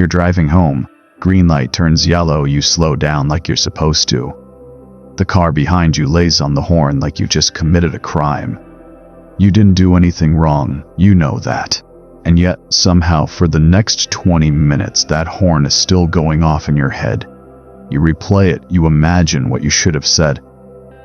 You're driving home. Green light turns yellow, you slow down like you're supposed to. The car behind you lays on the horn like you just committed a crime. You didn't do anything wrong, you know that. And yet, somehow, for the next 20 minutes, that horn is still going off in your head. You replay it, you imagine what you should have said.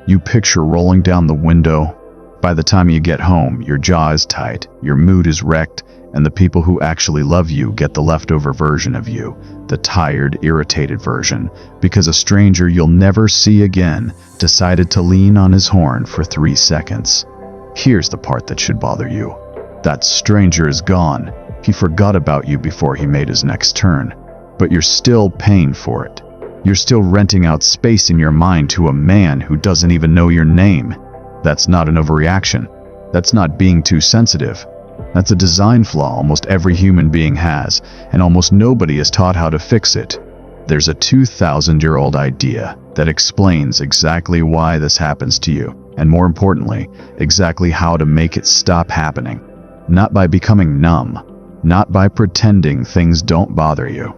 You picture rolling down the window. By the time you get home, your jaw is tight, your mood is wrecked, and the people who actually love you get the leftover version of you, the tired, irritated version, because a stranger you'll never see again decided to lean on his horn for 3 seconds. Here's the part that should bother you. That stranger is gone. He forgot about you before he made his next turn. But you're still paying for it. You're still renting out space in your mind to a man who doesn't even know your name. That's not an overreaction. That's not being too sensitive. That's a design flaw almost every human being has, and almost nobody is taught how to fix it. There's a 2,000-year-old idea that explains exactly why this happens to you, and more importantly, exactly how to make it stop happening. Not by becoming numb, not by pretending things don't bother you,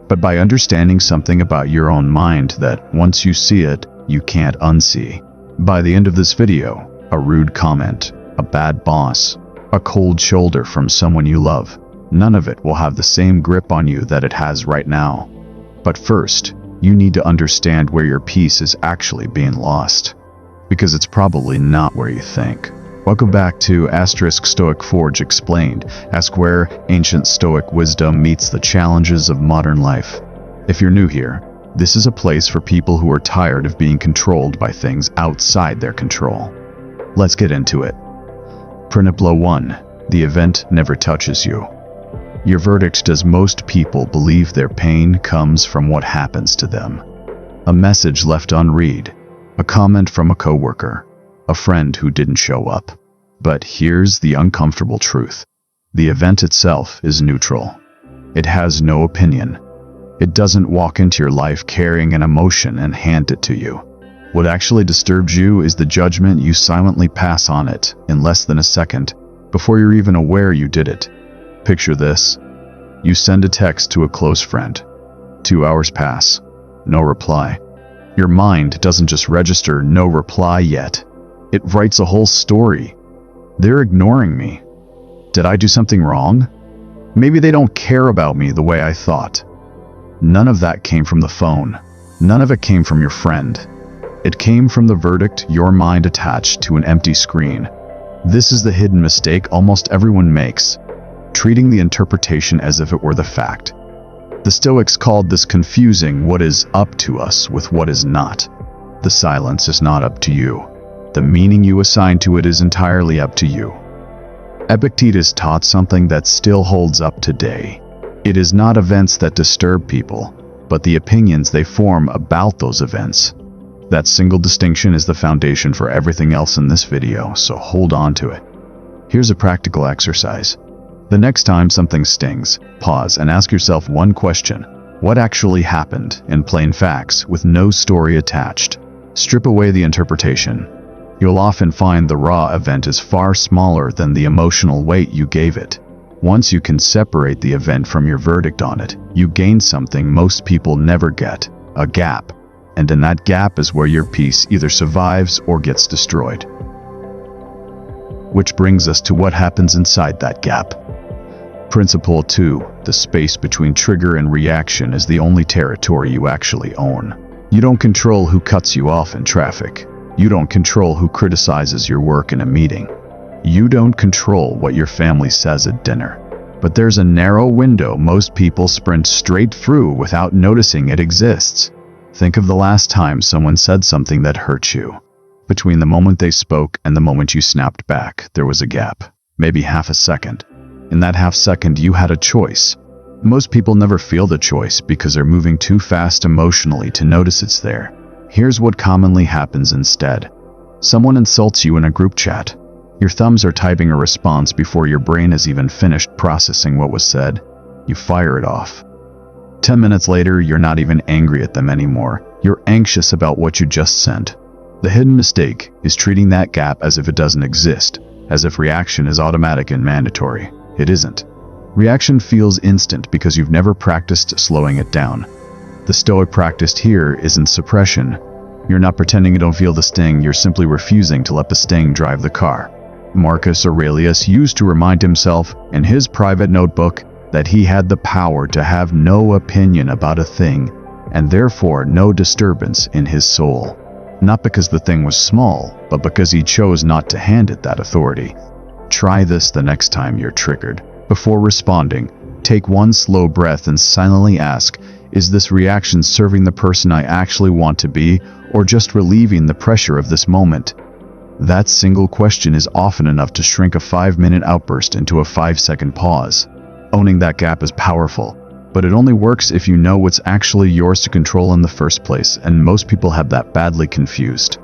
but by understanding something about your own mind that once you see it, you can't unsee. By the end of this video, a rude comment, a bad boss, a cold shoulder from someone you love, none of it will have the same grip on you that it has right now. But first, you need to understand where your peace is actually being lost, because it's probably not where you think. Welcome back to Stoic Forge Explained. Ask where ancient Stoic wisdom meets the challenges of modern life. If you're new here, this is a place for people who are tired of being controlled by things outside their control. Let's get into it. Principle 1. The event never touches you. Your verdict: does most people believe their pain comes from what happens to them? A message left unread, a comment from a coworker, a friend who didn't show up. But here's the uncomfortable truth. The event itself is neutral. It has no opinion. It doesn't walk into your life carrying an emotion and hand it to you. What actually disturbs you is the judgment you silently pass on it in less than a second, before you're even aware you did it. Picture this. You send a text to a close friend. 2 hours pass. No reply. Your mind doesn't just register no reply yet. It writes a whole story. They're ignoring me. Did I do something wrong? Maybe they don't care about me the way I thought. None of that came from the phone. None of it came from your friend. It came from the verdict your mind attached to an empty screen. This is the hidden mistake almost everyone makes, treating the interpretation as if it were the fact. The Stoics called this confusing what is up to us with what is not. The silence is not up to you. The meaning you assign to it is entirely up to you. Epictetus taught something that still holds up today. It is not events that disturb people, but the opinions they form about those events. That single distinction is the foundation for everything else in this video, so hold on to it. Here's a practical exercise. The next time something stings, pause and ask yourself one question. What actually happened, in plain facts, with no story attached? Strip away the interpretation. You'll often find the raw event is far smaller than the emotional weight you gave it. Once you can separate the event from your verdict on it, you gain something most people never get, a gap. And in that gap is where your peace either survives or gets destroyed. Which brings us to what happens inside that gap. Principle 2. The space between trigger and reaction is the only territory you actually own. You don't control who cuts you off in traffic. You don't control who criticizes your work in a meeting. You don't control what your family says at dinner. But there's a narrow window most people sprint straight through without noticing it exists. Think of the last time someone said something that hurt you. Between the moment they spoke and the moment you snapped back, there was a gap, maybe half a second. In that half second, you had a choice. Most people never feel the choice because they're moving too fast emotionally to notice it's there. Here's what commonly happens instead. Someone insults you in a group chat. Your thumbs are typing a response before your brain has even finished processing what was said. You fire it off. 10 minutes later, you're not even angry at them anymore. You're anxious about what you just sent. The hidden mistake is treating that gap as if it doesn't exist, as if reaction is automatic and mandatory. It isn't. Reaction feels instant because you've never practiced slowing it down. The Stoic practice here isn't suppression. You're not pretending you don't feel the sting, you're simply refusing to let the sting drive the car. Marcus Aurelius used to remind himself in his private notebook that he had the power to have no opinion about a thing, and therefore no disturbance in his soul. Not because the thing was small, but because he chose not to hand it that authority. Try this the next time you're triggered. Before responding, take one slow breath and silently ask, is this reaction serving the person I actually want to be, or just relieving the pressure of this moment? That single question is often enough to shrink a 5-minute outburst into a 5-second pause. Owning that gap is powerful, but it only works if you know what's actually yours to control in the first place, and most people have that badly confused.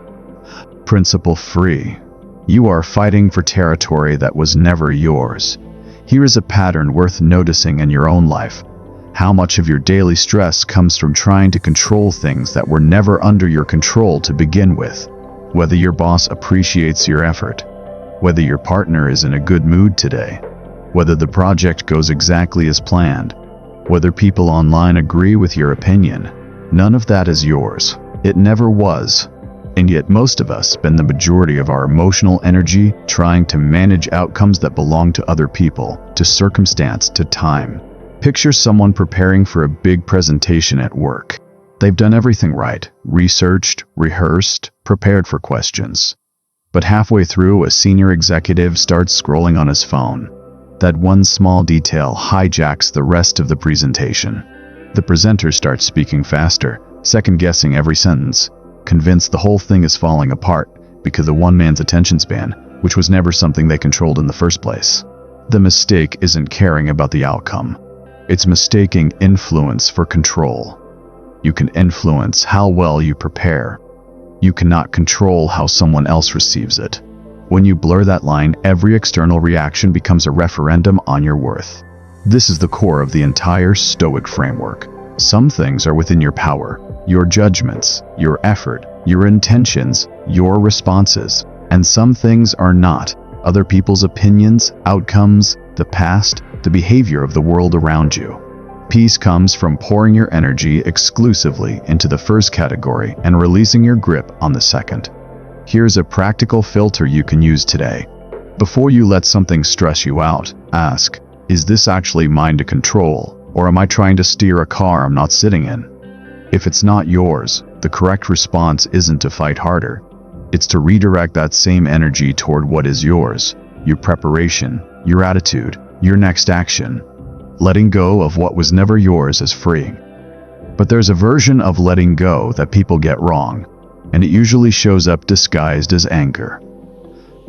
Principle free. You are fighting for territory that was never yours. Here is a pattern worth noticing in your own life. How much of your daily stress comes from trying to control things that were never under your control to begin with? Whether your boss appreciates your effort, whether your partner is in a good mood today, whether the project goes exactly as planned, whether people online agree with your opinion, none of that is yours. It never was. And yet most of us spend the majority of our emotional energy trying to manage outcomes that belong to other people, to circumstance, to time. Picture someone preparing for a big presentation at work. They've done everything right, researched, rehearsed, prepared for questions. But halfway through, a senior executive starts scrolling on his phone. That one small detail hijacks the rest of the presentation. The presenter starts speaking faster, second-guessing every sentence, convinced the whole thing is falling apart because of one man's attention span, which was never something they controlled in the first place. The mistake isn't caring about the outcome. It's mistaking influence for control. You can influence how well you prepare. You cannot control how someone else receives it. When you blur that line, every external reaction becomes a referendum on your worth. This is the core of the entire Stoic framework. Some things are within your power, your judgments, your effort, your intentions, your responses, and some things are not. Other people's opinions, outcomes, the past, the behavior of the world around you. Peace comes from pouring your energy exclusively into the first category and releasing your grip on the second. Here's a practical filter you can use today. Before you let something stress you out, ask, is this actually mine to control, or am I trying to steer a car I'm not sitting in? If it's not yours, the correct response isn't to fight harder. It's to redirect that same energy toward what is yours, your preparation, your attitude, your next action. Letting go of what was never yours is freeing. But there's a version of letting go that people get wrong, and it usually shows up disguised as anger.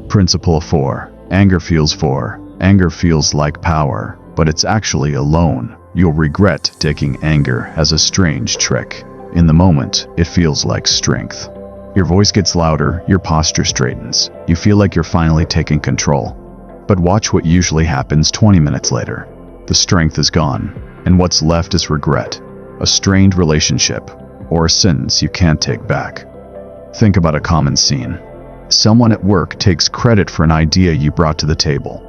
Principle 4. Anger feels like power, but it's actually alone. You'll regret taking anger as a strange trick. In the moment, it feels like strength. Your voice gets louder, your posture straightens. You feel like you're finally taking control. But watch what usually happens 20 minutes later. The strength is gone, and what's left is regret, a strained relationship, or a sentence you can't take back. Think about a common scene. Someone at work takes credit for an idea you brought to the table.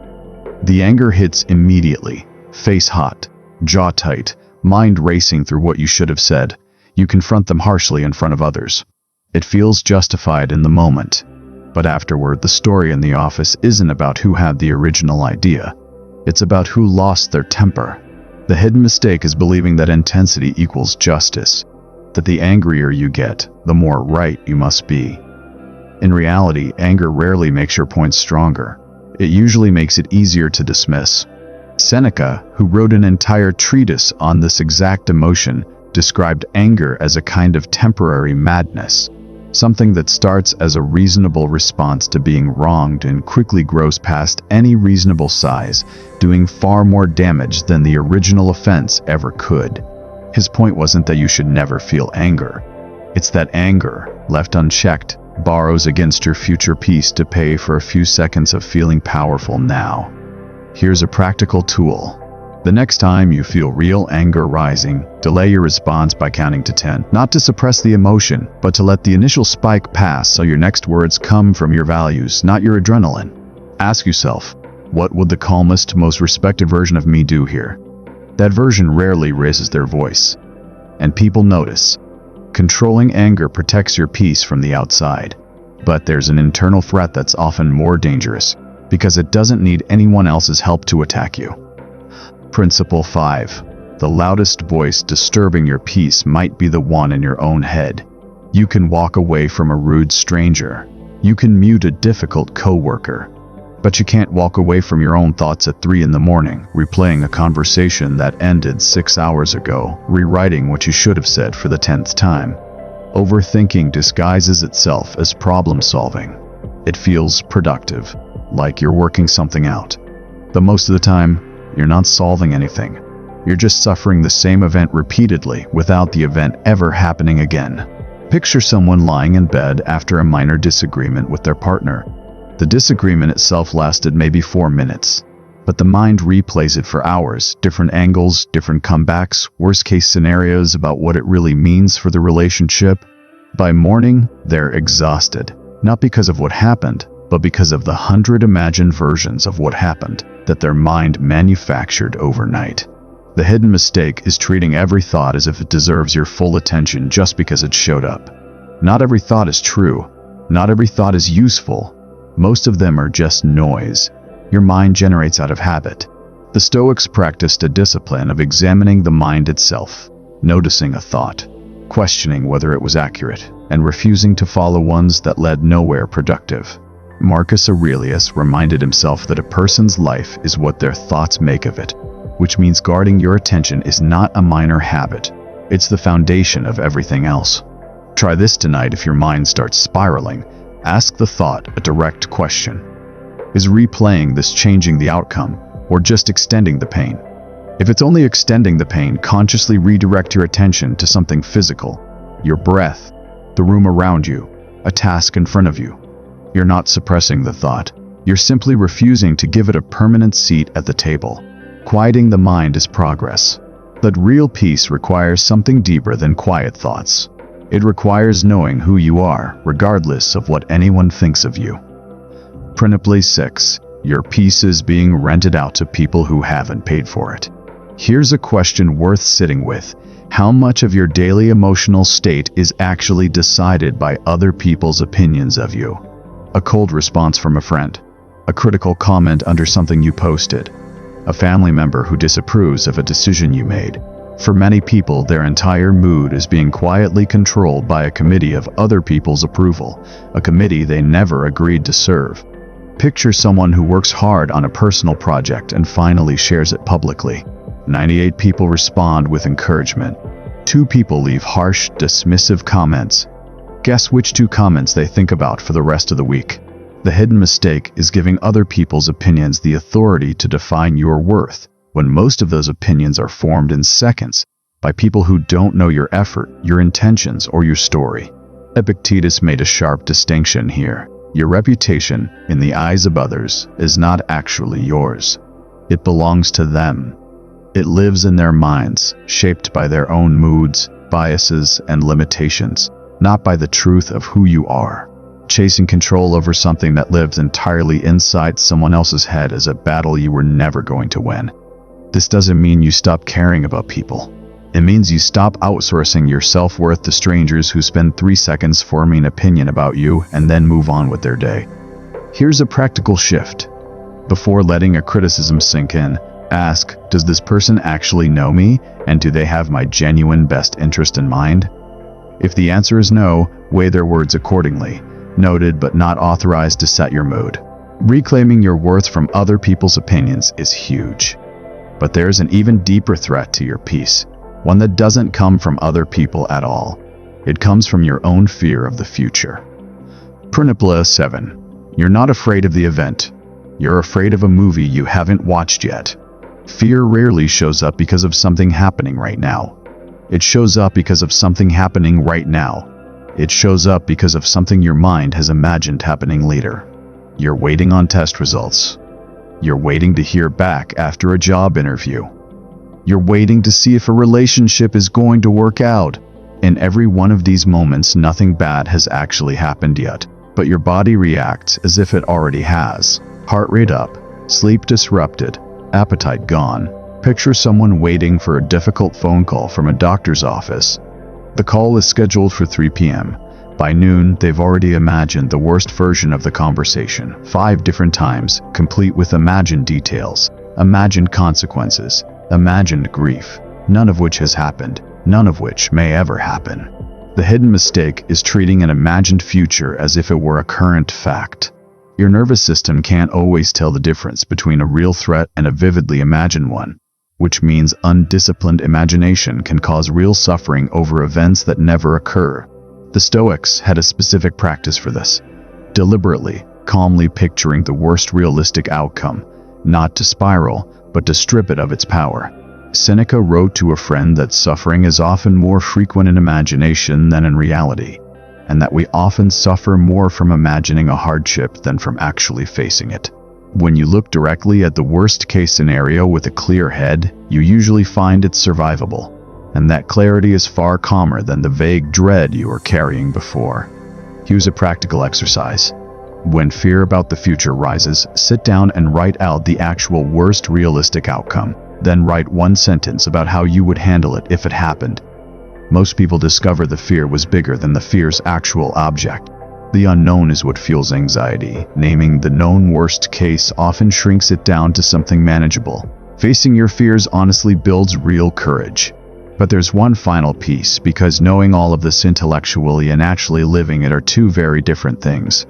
The anger hits immediately, face hot, jaw tight, mind racing through what you should have said. You confront them harshly in front of others. It feels justified in the moment, but afterward the story in the office isn't about who had the original idea. It's about who lost their temper. The hidden mistake is believing that intensity equals justice, that the angrier you get, the more right you must be. In reality, anger rarely makes your point stronger. It usually makes it easier to dismiss. Seneca, who wrote an entire treatise on this exact emotion, described anger as a kind of temporary madness, something that starts as a reasonable response to being wronged and quickly grows past any reasonable size, doing far more damage than the original offense ever could. His point wasn't that you should never feel anger. It's that anger, left unchecked, borrows against your future peace to pay for a few seconds of feeling powerful now. Here's a practical tool. The next time you feel real anger rising, delay your response by counting to 10. Not to suppress the emotion, but to let the initial spike pass so your next words come from your values, not your adrenaline. Ask yourself, What would the calmest, most respected version of me do here? That version rarely raises their voice. And people notice. Controlling anger protects your peace from the outside. But there's an internal threat that's often more dangerous, because it doesn't need anyone else's help to attack you. Principle 5. The loudest voice disturbing your peace might be the one in your own head. You can walk away from a rude stranger. You can mute a difficult coworker. But you can't walk away from your own thoughts at 3 in the morning, replaying a conversation that ended 6 hours ago, rewriting what you should have said for the 10th time. Overthinking disguises itself as problem solving. It feels productive, like you're working something out. But most of the time, you're not solving anything. You're just suffering the same event repeatedly without the event ever happening again. Picture someone lying in bed after a minor disagreement with their partner. The disagreement itself lasted maybe 4 minutes, but the mind replays it for hours, different angles, different comebacks, worst-case scenarios about what it really means for the relationship. By morning, they're exhausted, not because of what happened, but because of the 100 imagined versions of what happened that their mind manufactured overnight. The hidden mistake is treating every thought as if it deserves your full attention just because it showed up. Not every thought is true. Not every thought is useful. Most of them are just noise your mind generates out of habit. The Stoics practiced a discipline of examining the mind itself, noticing a thought, questioning whether it was accurate, and refusing to follow ones that led nowhere productive. Marcus Aurelius reminded himself that a person's life is what their thoughts make of it, which means guarding your attention is not a minor habit. It's the foundation of everything else. Try this tonight. If your mind starts spiraling, ask the thought a direct question. Is replaying this changing the outcome, or just extending the pain? If it's only extending the pain, consciously redirect your attention to something physical, your breath, the room around you, a task in front of you. You're not suppressing the thought. You're simply refusing to give it a permanent seat at the table. Quieting the mind is progress. But real peace requires something deeper than quiet thoughts. It requires knowing who you are, regardless of what anyone thinks of you. Principle 6. Your peace is being rented out to people who haven't paid for it. Here's a question worth sitting with. How much of your daily emotional state is actually decided by other people's opinions of you? A cold response from a friend, a critical comment under something you posted, a family member who disapproves of a decision you made. For many people, their entire mood is being quietly controlled by a committee of other people's approval, a committee they never agreed to serve. Picture someone who works hard on a personal project and finally shares it publicly. 98 people respond with encouragement. 2 people leave harsh, dismissive comments. Guess which 2 comments they think about for the rest of the week. The hidden mistake is giving other people's opinions the authority to define your worth, when most of those opinions are formed in seconds by people who don't know your effort, your intentions, or your story. Epictetus made a sharp distinction here. Your reputation, in the eyes of others, is not actually yours. It belongs to them. It lives in their minds, shaped by their own moods, biases, and limitations, not by the truth of who you are. Chasing control over something that lives entirely inside someone else's head is a battle you were never going to win. This doesn't mean you stop caring about people. It means you stop outsourcing your self-worth to strangers who spend 3 seconds forming an opinion about you and then move on with their day. Here's a practical shift. Before letting a criticism sink in, ask, does this person actually know me, and do they have my genuine best interest in mind? If the answer is no, weigh their words accordingly. Noted but not authorized to set your mood. Reclaiming your worth from other people's opinions is huge. But there's an even deeper threat to your peace, one that doesn't come from other people at all. It comes from your own fear of the future. Principle 7. You're not afraid of the event. You're afraid of a movie you haven't watched yet. Fear rarely shows up because of something happening right now. It shows up because of something happening right now. It shows up because of something your mind has imagined happening later. You're waiting on test results. You're waiting to hear back after a job interview. You're waiting to see if a relationship is going to work out. In every one of these moments, nothing bad has actually happened yet, but your body reacts as if it already has. Heart rate up, Sleep disrupted, appetite gone. Picture someone waiting for a difficult phone call from a doctor's office. The call is scheduled for 3 p.m. By noon, they've already imagined the worst version of the conversation, 5 different times, complete with imagined details, imagined consequences, imagined grief, none of which has happened, none of which may ever happen. The hidden mistake is treating an imagined future as if it were a current fact. Your nervous system can't always tell the difference between a real threat and a vividly imagined one, which means undisciplined imagination can cause real suffering over events that never occur. The Stoics had a specific practice for this, deliberately, calmly picturing the worst realistic outcome, not to spiral, but to strip it of its power. Seneca wrote to a friend that suffering is often more frequent in imagination than in reality, and that we often suffer more from imagining a hardship than from actually facing it. When you look directly at the worst-case scenario with a clear head, you usually find it's survivable, and that clarity is far calmer than the vague dread you were carrying before. Here's a practical exercise. When fear about the future rises, sit down and write out the actual worst realistic outcome. Then write one sentence about how you would handle it if it happened. Most people discover the fear was bigger than the fear's actual object. The unknown is what fuels anxiety. Naming the known worst case often shrinks it down to something manageable. Facing your fears honestly builds real courage. But there's one final piece, because knowing all of this intellectually and actually living it are two very different things.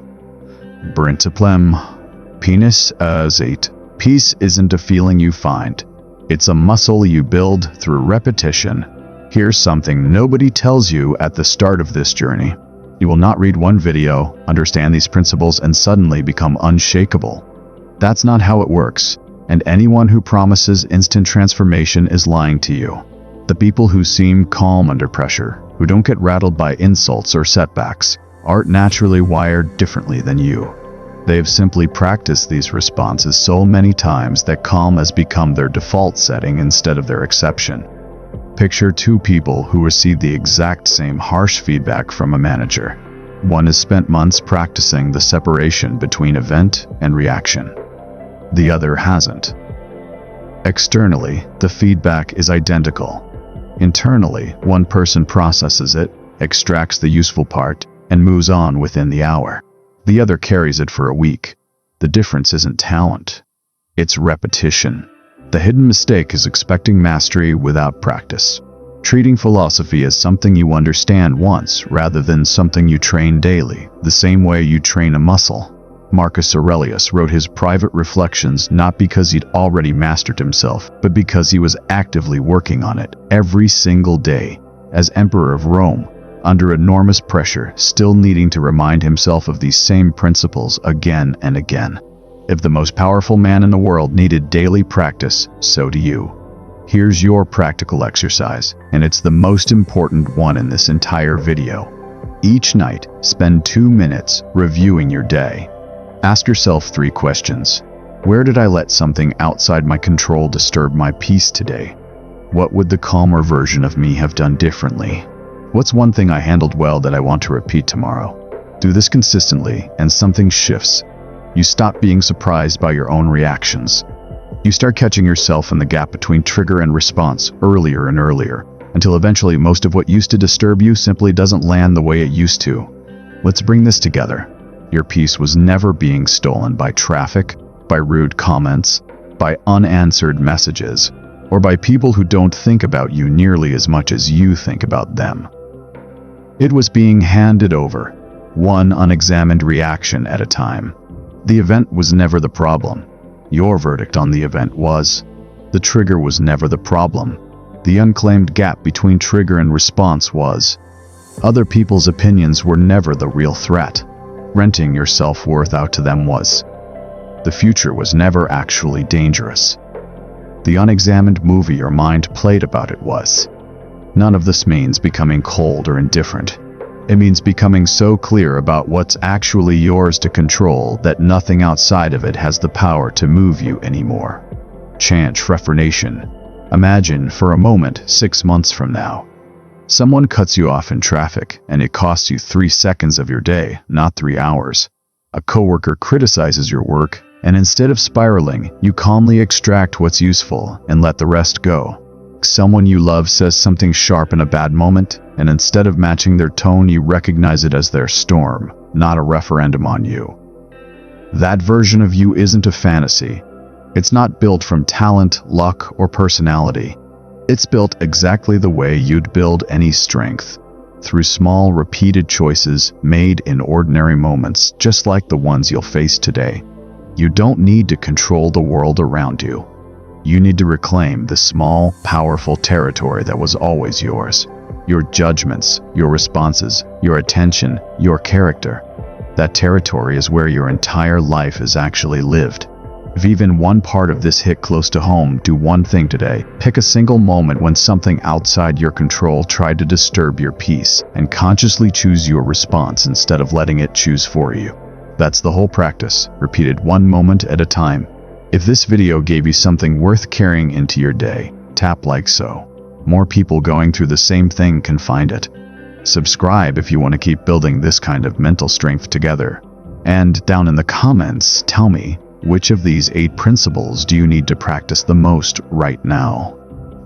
Brintaplem. Penis as 8. Peace isn't a feeling you find. It's a muscle you build through repetition. Here's something nobody tells you at the start of this journey. You will not read one video, understand these principles, and suddenly become unshakable. That's not how it works, and anyone who promises instant transformation is lying to you. The people who seem calm under pressure, who don't get rattled by insults or setbacks, aren't naturally wired differently than you. They have simply practiced these responses so many times that calm has become their default setting instead of their exception. Picture 2 people who receive the exact same harsh feedback from a manager. One has spent months practicing the separation between event and reaction. The other hasn't. Externally, the feedback is identical. Internally, one person processes it, extracts the useful part, and moves on within the hour. The other carries it for a week. The difference isn't talent, it's repetition. The hidden mistake is expecting mastery without practice. Treating philosophy as something you understand once rather than something you train daily, the same way you train a muscle. Marcus Aurelius wrote his private reflections not because he'd already mastered himself, but because he was actively working on it every single day. As Emperor of Rome, under enormous pressure, still needing to remind himself of these same principles again and again. If the most powerful man in the world needed daily practice, so do you. Here's your practical exercise, and it's the most important one in this entire video. Each night, spend 2 minutes reviewing your day. Ask yourself 3 questions. Where did I let something outside my control disturb my peace today? What would the calmer version of me have done differently? What's one thing I handled well that I want to repeat tomorrow? Do this consistently, and something shifts. You stop being surprised by your own reactions. You start catching yourself in the gap between trigger and response earlier and earlier, until eventually most of what used to disturb you simply doesn't land the way it used to. Let's bring this together. Your peace was never being stolen by traffic, by rude comments, by unanswered messages, or by people who don't think about you nearly as much as you think about them. It was being handed over, one unexamined reaction at a time. The event was never the problem. Your verdict on the event was. The trigger was never the problem. The unclaimed gap between trigger and response was. Other people's opinions were never the real threat. Renting your self-worth out to them was. The future was never actually dangerous. The unexamined movie your mind played about it was. None of this means becoming cold or indifferent. It means becoming so clear about what's actually yours to control that nothing outside of it has the power to move you anymore. Chant reformation. Imagine for a moment 6 months from now. Someone cuts you off in traffic and it costs you 3 seconds of your day, not 3 hours. A coworker criticizes your work And instead of spiraling, you calmly extract what's useful and let the rest go. Someone you love says something sharp in a bad moment, and instead of matching their tone, you recognize it as their storm, not a referendum on you. That version of you isn't a fantasy. It's not built from talent, luck, or personality. It's built exactly the way you'd build any strength, through small, repeated choices made in ordinary moments, just like the ones you'll face today. You don't need to control the world around you. You need to reclaim the small, powerful territory that was always yours. Your judgments, your responses, your attention, your character. That territory is where your entire life is actually lived. If even one part of this hit close to home, do one thing today. Pick a single moment when something outside your control tried to disturb your peace, and consciously choose your response instead of letting it choose for you. That's the whole practice, repeated one moment at a time. If this video gave you something worth carrying into your day, tap like so. More people going through the same thing can find it. Subscribe if you want to keep building this kind of mental strength together. And down in the comments, tell me, which of these 8 principles do you need to practice the most right now?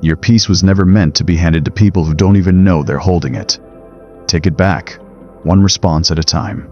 Your peace was never meant to be handed to people who don't even know they're holding it. Take it back, one response at a time.